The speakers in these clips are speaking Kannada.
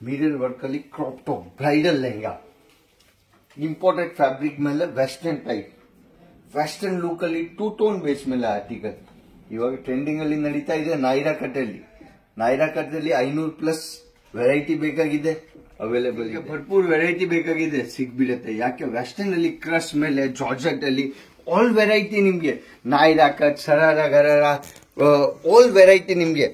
ಮಿರರ್ ವರ್ಕ್ ಅಲ್ಲಿ crop top bridal lehenga imported fabric ಮೇಲೆ ವೆಸ್ಟರ್ನ್ ಟೈಪ್ ವೆಸ್ಟರ್ನ್ ಲುಕ್ ಅಲ್ಲಿ ಟೂ ಟೋನ್ ಬೇಸ್ ಮೇಲೆ ಆರ್ಟಿಕಲ್ ಇವಾಗ ಟ್ರೆಂಡಿಂಗ್ ಅಲ್ಲಿ ನಡೀತಾ ಇದೆ. ನೈರಾ ಕಟ್ ಅಲ್ಲಿ 500+ ವೆರೈಟಿ ಬೇಕಾಗಿದೆ, ಅವೈಲೇಬಲ್ ಇದೆ. ಭರ್ಪೂರ್ ವೆರೈಟಿ ಬೇಕಾಗಿದೆ, ಸಿಗ್ಬಿಡುತ್ತೆ. ಯಾಕೆ ವೆಸ್ಟರ್ನ್ ಅಲ್ಲಿ ಕ್ರಶ್ ಮೇಲೆ ಜಾರ್ಜೆಟ್ ಅಲ್ಲಿ ಆಲ್ ವೆರೈಟಿ ನಿಮ್ಗೆ Naira cut, sharara gharara all variety ನಿಮ್ಗೆ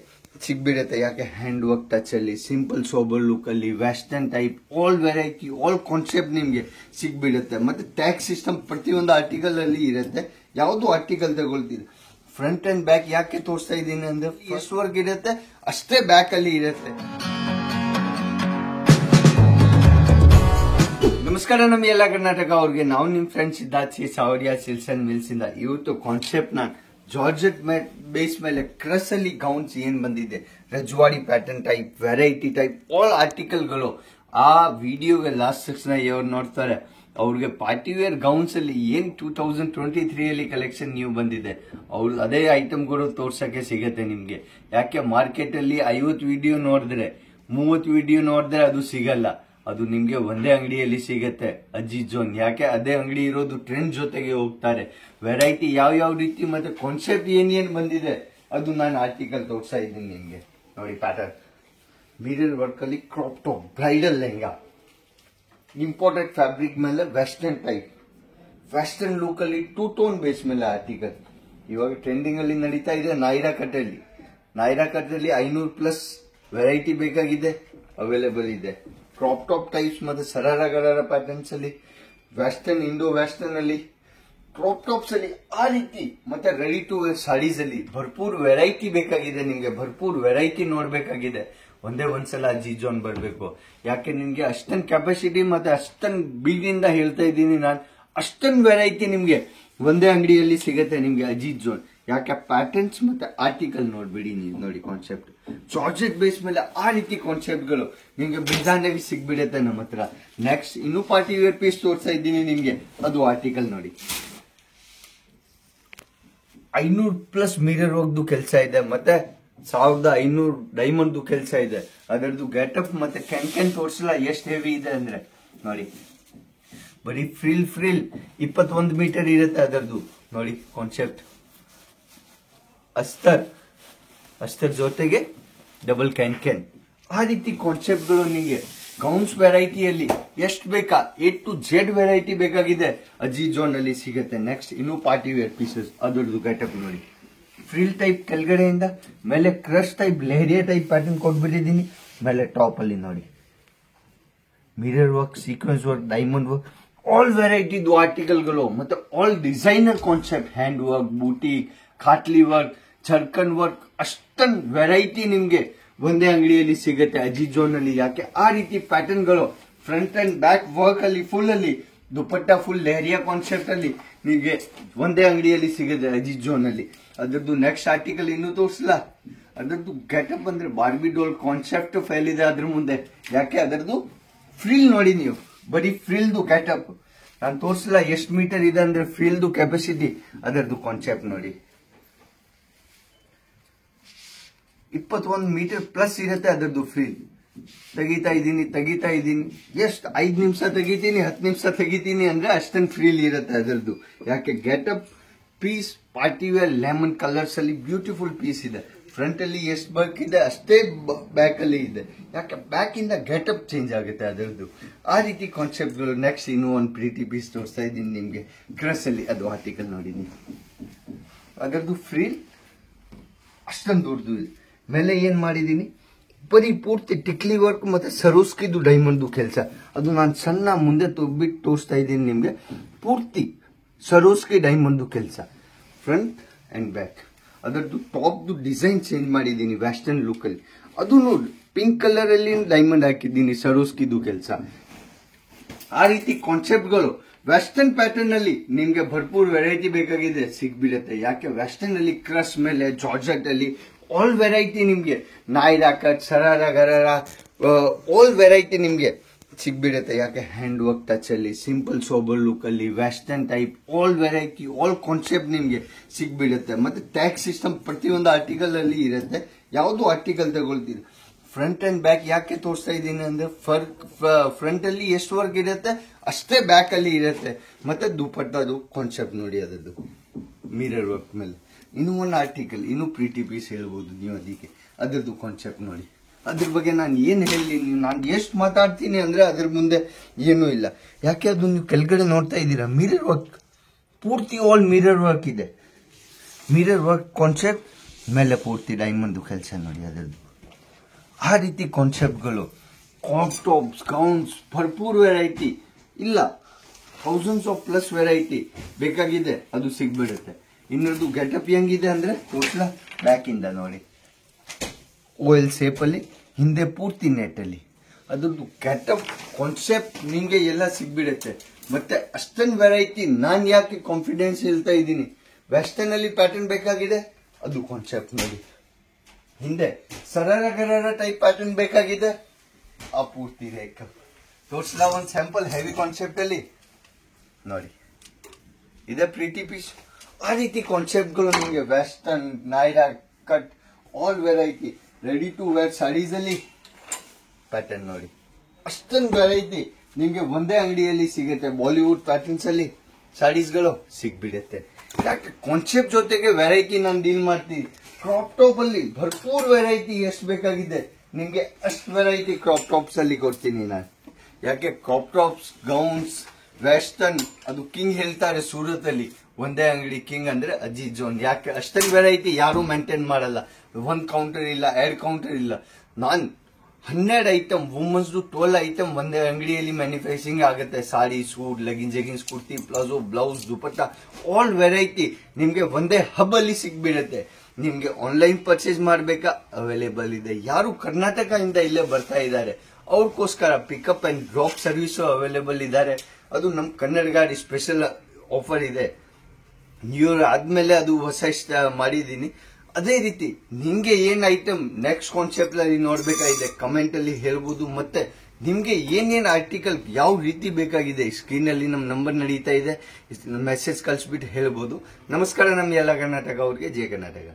ಸಿಗ್ಬಿಡುತ್ತೆ. ಯಾಕೆ ಹ್ಯಾಂಡ್ ವರ್ಕ್ ಟಚ್ ಅಲ್ಲಿ, ಸಿಂಪಲ್ ಸೋಬರ್ ಲುಕ್ ಅಲ್ಲಿ, western type all variety all concept ನಿಮ್ಗೆ ಸಿಗ್ಬಿಡುತ್ತೆ. ಮತ್ತೆ ಟ್ಯಾಕ್ಸ್ ಸಿಸ್ಟಮ್ ಪ್ರತಿಯೊಂದು ಆರ್ಟಿಕಲ್ ಅಲ್ಲಿ ಇರುತ್ತೆ. ಯಾವ್ದು ಆರ್ಟಿಕಲ್ ತಗೊಳ್ತೀರಿ ಫ್ರಂಟ್ ಅಂಡ್ ಬ್ಯಾಕ್ ಯಾಕೆ ತೋರಿಸ್ತಾ ಇದ್ದೀನಿ ಅಂದ್ರೆ ಫಸ್ಟ್ ವರ್ಕ್ ಇರುತ್ತೆ ಅಷ್ಟೇ ಬ್ಯಾಕ್ ಅಲ್ಲಿ ಇರುತ್ತೆ. ನಮಸ್ಕಾರ ನಮ್ಮ ಎಲ್ಲ ಕರ್ನಾಟಕ ಅವ್ರಿಗೆ, ನಾವು ನಿಮ್ friend Siddharth C Sawariya silks and mills ಇಂದ. ಇವತ್ತು ಕಾನ್ಸೆಪ್ಟ್ ನಾನು ಜಾರ್ಜೆಟ್ ಬೇಸ್ ಮೇಲೆ ಕ್ರಸ್ ಅಲ್ಲಿ ಗೌನ್ಸ್ ಏನ್ ಬಂದಿದೆ, rajwadi pattern type, variety type all ಆರ್ಟಿಕಲ್ಗಳು ಆ ವಿಡಿಯೋಗೆ ಲಾಸ್ಟ್ ಸೆಕ್ಷನ್ ಯಾರು ನೋಡ್ತಾರೆ ಅವ್ರಿಗೆ ಪಾರ್ಟಿ ವೇರ್ ಗೌನ್ಸ್ ಅಲ್ಲಿ ಏನ್ 2023 ಅಲ್ಲಿ ಕಲೆಕ್ಷನ್ ನ್ಯೂ ಬಂದಿದೆ ಅವ್ರು ಅದೇ ಐಟಮ್ಗಳು ತೋರ್ಸಕ್ಕೆ ಸಿಗತ್ತೆ ನಿಮ್ಗೆ. ಯಾಕೆ ಮಾರ್ಕೆಟ್ ಅಲ್ಲಿ 50 ವಿಡಿಯೋ ನೋಡಿದ್ರೆ 30 ವಿಡಿಯೋ ನೋಡಿದ್ರೆ ಅದು ಸಿಗಲ್ಲ, ಅದು ನಿಮ್ಗೆ ಒಂದೇ ಅಂಗಡಿಯಲ್ಲಿ ಸಿಗತ್ತೆ, ಅಜಿತ್ ಜೋನ್. ಯಾಕೆ ಅದೇ ಅಂಗಡಿ ಇರೋದು ಟ್ರೆಂಡ್ ಜೊತೆಗೆ ಹೋಗ್ತಾರೆ. ವೆರೈಟಿ ಯಾವ ರೀತಿ ಮತ್ತೆ ಕಾನ್ಸೆಪ್ಟ್ ಏನ್ ಬಂದಿದೆ ಅದು ನಾನು ಆರ್ಟಿಕಲ್ ತೋರಿಸ್ತಾ ಇದ್ದೀನಿ ನಿಮ್ಗೆ. ನೋಡಿ ಪ್ಯಾಟರ್ನ್ ಮಿರರ್ ವರ್ಕ್ ಅಲ್ಲಿ crop top bridal lehenga imported fabric ಮೇಲೆ ವೆಸ್ಟರ್ನ್ ಟೈಪ್ ವೆಸ್ಟರ್ನ್ ಲುಕ್ ಅಲ್ಲಿ ಟೂ ಟೋನ್ ಬೇಸ್ ಮೇಲೆ ಆರ್ಟಿಕಲ್ ಇವಾಗ ಟ್ರೆಂಡಿಂಗ್ ಅಲ್ಲಿ ನಡೀತಾ ಇದೆ. ನೈರಾ ಕಟ್ ಅಲ್ಲಿ 500+ ವೆರೈಟಿ ಬೇಕಾಗಿದೆ, ಅವೈಲೇಬಲ್ ಇದೆ. ಕ್ರಾಪ್ ಟಾಪ್ ಟೈಪ್ಸ್ ಮತ್ತೆ ಸರಾರ ಗರಾರ ಪ್ಯಾಟರ್ನ್ಸ್ ಅಲ್ಲಿ, ವೆಸ್ಟರ್ನ್ ಇಂಡೋ ವೆಸ್ಟರ್ನ್ ಅಲ್ಲಿ, ಕ್ರಾಪ್ ಟಾಪ್ಸ್ ಅಲ್ಲಿ ಆ ರೀತಿ, ಮತ್ತೆ ರೆಡಿ ಟು ವೇರ್ ಸಾಡೀಸ್ ಅಲ್ಲಿ ಭರ್ಪೂರ್ ವೆರೈಟಿ ಬೇಕಾಗಿದೆ ನಿಮ್ಗೆ. ಭರ್ಪೂರ್ ವೆರೈಟಿ ನೋಡ್ಬೇಕಾಗಿದೆ. ಒಂದೇ ಒಂದ್ಸಲ ಅಜಿತ್ ಜೋನ್ ಬರ್ಬೇಕು. ಯಾಕೆ ನಿಮ್ಗೆ ಅಷ್ಟೊಂದು ಕೆಪಾಸಿಟಿ ಮತ್ತೆ ಅಷ್ಟೊಂದು ಬೀಗಿಂದ ಹೇಳ್ತಾ ಇದ್ದೀನಿ ನಾನು, ಅಷ್ಟೊಂದು ವೆರೈಟಿ ನಿಮ್ಗೆ ಒಂದೇ ಅಂಗಡಿಯಲ್ಲಿ ಸಿಗತ್ತೆ ನಿಮ್ಗೆ ಅಜಿತ್ ಜೋನ್. ಯಾಕೆ ಪ್ಯಾಟರ್ನ್ಸ್ ಮತ್ತೆ ಆರ್ಟಿಕಲ್ ನೋಡ್ಬಿಡಿ ನೀವು. ನೋಡಿ ಕಾನ್ಸೆಪ್ಟ್ ಜಾರ್ಜೆಟ್ ಬೇಸ್ ಮೇಲೆ ಆ ರೀತಿ ಕಾನ್ಸೆಪ್ಟ್ಗಳು ನಿಮ್ಗೆ ಬೇಜಾನಾಗಿ ಸಿಗ್ಬಿಡತ್ತೆ ನಮ್ಮ ಹತ್ರ. ನೆಕ್ಸ್ಟ್ ಇನ್ನೂ ಪಾರ್ಟಿ ವೇರ್ ಪೀಸ್ ತೋರಿಸ್ತಾ ಇದ್ದೀನಿ ನಿಮ್ಗೆ, ಅದು ಆರ್ಟಿಕಲ್ ನೋಡಿ. 500+ ಮಿರರ್ ವರ್ಕ್ದು ಕೆಲಸ ಇದೆ, ಮತ್ತೆ 1500 ಡೈಮಂಡ್ ಕೆಲಸ ಇದೆ. ಅದರದ್ದು ಗೆಟಪ್ ಮತ್ತೆ ಕ್ಯಾನ್ ತೋರಿಸಲ್ಲ ಎಷ್ಟು ಹೆವಿ ಇದೆ ಅಂದ್ರೆ. ನೋಡಿ ಬರೀ ಫ್ರಿಲ್ 21 ಮೀಟರ್ ಇರುತ್ತೆ ಅದರದ್ದು. ನೋಡಿ ಕಾನ್ಸೆಪ್ಟ್ ಅಸ್ತರ್ ಜೊತೆಗೆ ಡಬಲ್ ಕ್ಯಾನ್ ಆ ರೀತಿ ಕಾನ್ಸೆಪ್ಟ್ಗಳು ನಿಮಗೆ ಗೌನ್ಸ್ ವೆರೈಟಿಯಲ್ಲಿ ಎಷ್ಟು ಬೇಕಾ A to Z ವೆರೈಟಿ ಬೇಕಾಗಿದೆ ಅಜಿತ್ ಜೋನ್ ಅಲ್ಲಿ ಸಿಗುತ್ತೆ. ನೆಕ್ಸ್ಟ್ ಇನ್ನೂ ಪಾರ್ಟಿ ವೇರ್ ಪೀಸಸ್, ಅದರದ್ದು ಗೆಟಪ್ ನೋಡಿ. ಫ್ರಿಲ್ ಟೈಪ್ ಕೆಳಗಡೆಯಿಂದ ಮೇಲೆ crush type leheriya type pattern ಕೊಟ್ಬಿಟ್ಟಿದ್ದೀನಿ. ಮೇಲೆ ಟಾಪ್ ಅಲ್ಲಿ ನೋಡಿ mirror work, sequins work, diamond work all ವೆರೈಟಿದು ಆರ್ಟಿಕಲ್ಗಳು, ಮತ್ತೆ all designer concept, hand work, boutique, khatli work, chikan work, ಅಷ್ಟೊಂದು ವೆರೈಟಿ ನಿಮ್ಗೆ ಒಂದೇ ಅಂಗಡಿಯಲ್ಲಿ ಸಿಗುತ್ತೆ ಅಜಿತ್ ಜೋನ್ ಅಲ್ಲಿ. ಯಾಕೆ ಆ ರೀತಿ ಪ್ಯಾಟರ್ನ್ಗಳು ಫ್ರಂಟ್ ಅಂಡ್ ಬ್ಯಾಕ್ ವರ್ಕ್ ಅಲ್ಲಿ ಫುಲ್ ಅಲ್ಲಿ, ದುಪಟ್ಟ ಫುಲ್ ಲೆಹರಿಯಾ ಕಾನ್ಸೆಪ್ಟ್ ಅಲ್ಲಿ ನಿಮಗೆ ಒಂದೇ ಅಂಗಡಿಯಲ್ಲಿ ಸಿಗುತ್ತೆ ಅಜಿತ್ ಜೋನ್ ಅಲ್ಲಿ. ಅದರದ್ದು ನೆಕ್ಸ್ಟ್ ಆರ್ಟಿಕಲ್ ಇನ್ನೂ ತೋರಿಸಲ್ಲ. ಅದರದ್ದು ಗೆಟಪ್ ಅಂದ್ರೆ ಬಾರ್ಬಿ ಡೋಲ್ ಕಾನ್ಸೆಪ್ಟ್ ಫೇಲ್ ಇದೆ ಅದ್ರ ಮುಂದೆ. ಯಾಕೆ ಅದರದ್ದು ಫ್ರಿಲ್ ನೋಡಿ ನೀವು, ಬರೀ ಫ್ರಿಲ್ದು ಗೆಟಪ್ ನಾನು ತೋರಿಸಲ್ಲ ಎಷ್ಟು ಮೀಟರ್ ಇದೆ ಅಂದ್ರೆ ಫ್ರಿಲ್ದು ಕೆಪಾಸಿಟಿ. ಅದರದ್ದು ಕಾನ್ಸೆಪ್ಟ್ ನೋಡಿ 21 ಮೀಟರ್ ಪ್ಲಸ್ ಇರುತ್ತೆ ಅದರದ್ದು ಫ್ರಿಲ್. ತೆಗಿತಾ ಇದ್ದೀನಿ ಎಷ್ಟು 5 ನಿಮಿಷ ತೆಗಿತೀನಿ, 10 ನಿಮಿಷ ತೆಗಿತೀನಿ ಅಂದ್ರೆ ಅಷ್ಟೊಂದು ಫ್ರಿಲ್ ಇರುತ್ತೆ ಅದರದ್ದು. ಯಾಕೆ getup piece party wear lemon colours ಅಲ್ಲಿ ಬ್ಯೂಟಿಫುಲ್ ಪೀಸ್ ಇದೆ. ಫ್ರಂಟ್ ಅಲ್ಲಿ ಎಷ್ಟು ವರ್ಕ್ ಇದೆ ಅಷ್ಟೇ ಬ್ಯಾಕ್ ಅಲ್ಲಿ ಇದೆ. ಯಾಕೆ ಬ್ಯಾಕ್ ಇಂದ ಗೆಟಪ್ ಚೇಂಜ್ ಆಗುತ್ತೆ ಅದರದ್ದು. ಆ ರೀತಿ ಕಾನ್ಸೆಪ್ಟ್ಗಳು. ನೆಕ್ಸ್ಟ್ ಇನ್ನೂ ಒಂದು ಪ್ರೀತಿ ಪೀಸ್ ತೋರಿಸ್ತಾ ಇದ್ದೀನಿ ನಿಮ್ಗೆ ಕ್ರಸ್ ಅಲ್ಲಿ, ಅದು ಆರ್ಟಿಕಲ್ ನೋಡಿ ನೀವು. ಅದರದ್ದು ಫ್ರಿಲ್ ಅಷ್ಟೊಂದು ದೊಡ್ಡದು ಇದೆ. ಮೇಲೆ ಏನ್ ಮಾಡಿದೀನಿ ಬರೀ ಪೂರ್ತಿ ಟಿಕ್ಲಿ ವರ್ಕ್ ಮತ್ತೆ ಸರೋಸ್ಕಿದು ಡೈಮಂಡ್ ಕೆಲಸ. ಅದು ನಾನು ಸಣ್ಣ ಮುಂದೆ ಬಿಟ್ಟು ತೋರಿಸ್ತಾ ಇದ್ದೀನಿ ನಿಮ್ಗೆ. ಪೂರ್ತಿ ಸರೋಸ್ಕಿ ಡೈಮಂಡ್ ಕೆಲಸ ಫ್ರಂಟ್ ಅಂಡ್ ಬ್ಯಾಕ್. ಅದರದ್ದು ಟಾಪ್ದು ಡಿಸೈನ್ ಚೇಂಜ್ ಮಾಡಿದ್ದೀನಿ ವೆಸ್ಟರ್ನ್ ಲುಕ್ ಅಲ್ಲಿ. ಅದು ನೋಡಿ ಪಿಂಕ್ ಕಲರ್ ಅಲ್ಲಿ ಡೈಮಂಡ್ ಹಾಕಿದ್ದೀನಿ, ಸರೋಸ್ಕಿದು ಕೆಲಸ. ಆ ರೀತಿ ಕಾನ್ಸೆಪ್ಟ್ಗಳು ವೆಸ್ಟರ್ನ್ ಪ್ಯಾಟರ್ನ್ ಅಲ್ಲಿ ನಿಮ್ಗೆ ಭರ್ಪೂರ್ ವೆರೈಟಿ ಬೇಕಾಗಿದೆ, ಸಿಗ್ಬಿಡುತ್ತೆ. ಯಾಕೆ ವೆಸ್ಟರ್ನ್ ಅಲ್ಲಿ ಕ್ರಶ್ ಮೇಲೆ ಜಾರ್ಜೆಟ್ ಅಲ್ಲಿ ಆಲ್ ವೆರೈಟಿ ನಿಮ್ಗೆ Naira cut, sharara gharara all variety ನಿಮ್ಗೆ ಸಿಗ್ಬಿಡುತ್ತೆ. ಯಾಕೆ ಹ್ಯಾಂಡ್ ವರ್ಕ್ ಟಚ್ ಅಲ್ಲಿ, ಸಿಂಪಲ್ ಸೋಬರ್ ಲುಕ್ ಅಲ್ಲಿ, western type all variety all concept ನಿಮ್ಗೆ ಸಿಗ್ಬಿಡುತ್ತೆ. ಮತ್ತೆ ಟ್ಯಾಕ್ಸ್ ಸಿಸ್ಟಮ್ ಪ್ರತಿಯೊಂದು ಆರ್ಟಿಕಲ್ ಅಲ್ಲಿ ಇರುತ್ತೆ. ಯಾವ್ದು ಆರ್ಟಿಕಲ್ ತಗೊಳ್ತೀರಿ ಫ್ರಂಟ್ ಅಂಡ್ ಬ್ಯಾಕ್ ಯಾಕೆ ತೋರಿಸ್ತಾ ಇದ್ದೀನಿ ಅಂದ್ರೆ ಫ್ರಂಟ್ ಅಲ್ಲಿ ಎಷ್ಟು ವರ್ಕ್ ಇರುತ್ತೆ ಅಷ್ಟೇ ಬ್ಯಾಕ್ ಅಲ್ಲಿ ಇರುತ್ತೆ. ಮತ್ತೆ ದುಪಟ್ಟದು ಕಾನ್ಸೆಪ್ಟ್ ನೋಡಿ, ಅದದ್ದು ಮಿರರ್ ವರ್ಕ್ ಮೇಲೆ ಇನ್ನೂ ಒಂದು ಆರ್ಟಿಕಲ್, ಇನ್ನೂ ಪ್ರೀಟಿ ಪೀಸ್ ಹೇಳ್ಬೋದು ನೀವು. ಅದಕ್ಕೆ ಅದ್ರದ್ದು ಕಾನ್ಸೆಪ್ಟ್ ನೋಡಿ. ಅದ್ರ ಬಗ್ಗೆ ನಾನು ಏನು ಹೇಳಿ, ನಾನು ಎಷ್ಟು ಮಾತಾಡ್ತೀನಿ ಅಂದ್ರೆ ಅದ್ರ ಮುಂದೆ ಏನೂ ಇಲ್ಲ. ಯಾಕೆ ಅದು ನೀವು ಕೆಳಗಡೆ ನೋಡ್ತಾ ಇದ್ದೀರಾ, ಮಿರರ್ ವರ್ಕ್ ಪೂರ್ತಿ ಆಲ್ ಮಿರರ್ ವರ್ಕ್ ಇದೆ. ಮಿರರ್ ವರ್ಕ್ ಕಾನ್ಸೆಪ್ಟ್ ಮೇಲೆ ಪೂರ್ತಿ ಡೈಮಂಡ್ ಕೆಲಸ ನೋಡಿ ಅದರದ್ದು. ಆ ರೀತಿ ಕಾನ್ಸೆಪ್ಟ್ಗಳು, ಕ್ರಾಪ್ ಟಾಪ್ಸ್, ಗೌನ್ಸ್, ಭರ್ಪೂರ್ ವೆರೈಟಿ ಇಲ್ಲ, ಥೌಸಂಡ್ಸ್ ಆಫ್ ಪ್ಲಸ್ ವೆರೈಟಿ ಬೇಕಾಗಿದೆ ಅದು ಸಿಗ್ಬಿಡುತ್ತೆ. ಇನ್ನೊಂದು ಗೆಟಪ್ ಹೆಂಗಿದೆ ಅಂದ್ರೆ ತೋರ್ಸ್ಲಾ, ಬ್ಯಾಕ್ ಇಂದ ನೋಡಿ, ಓಎಲ್ ಸೇಪ್ ಅಲ್ಲಿ, ಹಿಂದೆ ಪೂರ್ತಿ ನೆಟ್ ಅಲ್ಲಿ. ಅದ್ರದ್ದು ಗೆಟಪ್ ಕಾನ್ಸೆಪ್ಟ್ ನಿಮ್ಗೆ ಎಲ್ಲ ಸಿಗ್ಬಿಡುತ್ತೆ. ಮತ್ತೆ ಅಷ್ಟೊಂದು ವೆರೈಟಿ. ನಾನು ಯಾಕೆ ಕಾನ್ಫಿಡೆನ್ಸ್ ಹೇಳ್ತಾ ಇದ್ದೀನಿ, ವೆಸ್ಟರ್ನ್ ಅಲ್ಲಿ ಪ್ಯಾಟರ್ನ್ ಬೇಕಾಗಿದೆ ಅದು ಕಾನ್ಸೆಪ್ಟ್ ನೋಡಿ. ಹಿಂದೆ ಸರಳ ಗರರ ಟೈಪ್ ಪ್ಯಾಟರ್ನ್ ಬೇಕಾಗಿದೆ ಆ ಪೂರ್ತಿ ರೇಖ ತೋರ್ಸ್ಲಾ. ಒಂದು ಸ್ಯಾಂಪಲ್ ಹೆವಿ ಕಾನ್ಸೆಪ್ಟ್ ಅಲ್ಲಿ ನೋಡಿ, ಇದೆ ಪ್ರೀಟಿ ಪೀಸ್. ಆ ರೀತಿ ಕಾನ್ಸೆಪ್ಟ್ಗಳು ನಿಮಗೆ western, Naira cut, all variety, ready to wear saris ಅಲ್ಲಿ ಪ್ಯಾಟರ್ನ್ ನೋಡಿ. ಅಷ್ಟೊಂದು ವೆರೈಟಿ ನಿಮ್ಗೆ ಒಂದೇ ಅಂಗಡಿಯಲ್ಲಿ ಸಿಗುತ್ತೆ. ಬಾಲಿವುಡ್ ಪ್ಯಾಟರ್ನ್ಸ್ ಅಲ್ಲಿ ಸಾರೀಸ್ಗಳು ಸಿಗ್ಬಿಡುತ್ತೆ. ಯಾಕೆ ಕಾನ್ಸೆಪ್ಟ್ ಜೊತೆಗೆ ವೆರೈಟಿ ನಾನು ಡೀಲ್ ಮಾಡ್ತೀನಿ. ಕ್ರಾಪ್ ಟಾಪ್ ಅಲ್ಲಿ ಭರ್ಪೂರ್ ವೆರೈಟಿ, ಎಷ್ಟು ಬೇಕಾಗಿದೆ ನಿಮ್ಗೆ ಅಷ್ಟು ವೆರೈಟಿ ಕ್ರಾಪ್ ಟಾಪ್ಸ್ ಅಲ್ಲಿ ಕೊಡ್ತೀನಿ ನಾನು. ಯಾಕೆ ಕ್ರಾಪ್ ಟಾಪ್ಸ್, ಗೌನ್ಸ್, ವೆಸ್ಟರ್ನ್ ಅದು ಕಿಂಗ್ ಹೇಳ್ತಾರೆ ಸೂರತ್ ಅಲ್ಲಿ. ಒಂದೇ ಅಂಗಡಿ ಕಿಂಗ್ ಅಂದ್ರೆ ಅಜಿತ್ ಜೋನ್. ಯಾಕೆ ಅಷ್ಟೊಂದು ವೆರೈಟಿ ಯಾರು ಮೇಂಟೈನ್ ಮಾಡಲ್ಲ. ಒಂದ್ ಕೌಂಟರ್ ಇಲ್ಲ, 2 ಕೌಂಟರ್ ಇಲ್ಲ. ನಾನ್ 12 ಐಟಮ್, ವುಮೆನ್ಸ್ 12 ಐಟಮ್ ಒಂದೇ ಅಂಗಡಿಯಲ್ಲಿ ಮ್ಯಾನುಫ್ಯಾಕ್ಚರಿಂಗ್ ಆಗುತ್ತೆ. Sari, suit, leggings, jeggings, kurti, palazzo, blouse, dupatta, all variety ನಿಮ್ಗೆ ಒಂದೇ ಹಬ್ ಅಲ್ಲಿ ಸಿಗ್ಬಿಡುತ್ತೆ. ನಿಮ್ಗೆ ಆನ್ಲೈನ್ ಪರ್ಚೇಸ್ ಮಾಡ್ಬೇಕಾ, ಅವೈಲೇಬಲ್ ಇದೆ. ಯಾರು ಕರ್ನಾಟಕದಿಂದ ಇಲ್ಲೇ ಬರ್ತಾ ಇದ್ದಾರೆ ಅವ್ರಿಗೋಸ್ಕರ pickup and drop service available ಇದ್ದಾರೆ. ಅದು ನಮ್ ಕನ್ನಡ ಗಾಡಿ ಸ್ಪೆಷಲ್ ಆಫರ್ ಇದೆ. ನ್ಯೂ ಇಯರ್ ಆದ್ಮೇಲೆ ಅದು ಹೊಸ ಮಾಡಿದೀನಿ. ಅದೇ ರೀತಿ ನಿಮ್ಗೆ ಏನ್ ಐಟಮ್ ನೆಕ್ಸ್ಟ್ ಕಾನ್ಸೆಪ್ಟ್ ಅಲ್ಲಿ ನೋಡ್ಬೇಕಾಗಿದೆ ಕಮೆಂಟ್ ಅಲ್ಲಿ ಹೇಳ್ಬೋದು. ಮತ್ತೆ ನಿಮ್ಗೆ ಏನೇನ್ ಆರ್ಟಿಕಲ್ ಯಾವ ರೀತಿ ಬೇಕಾಗಿದೆ ಸ್ಕ್ರೀನ್ ಅಲ್ಲಿ ನಮ್ ನಂಬರ್ ನಡೀತಾ ಇದೆ, ಮೆಸೇಜ್ ಕಳ್ಸಿಬಿಟ್ಟು ಹೇಳ್ಬೋದು. ನಮಸ್ಕಾರ ನಮ್ಮ ಎಲ್ಲ ಕರ್ನಾಟಕ ಅವ್ರಿಗೆ, ಜಯ ಕರ್ನಾಟಕ.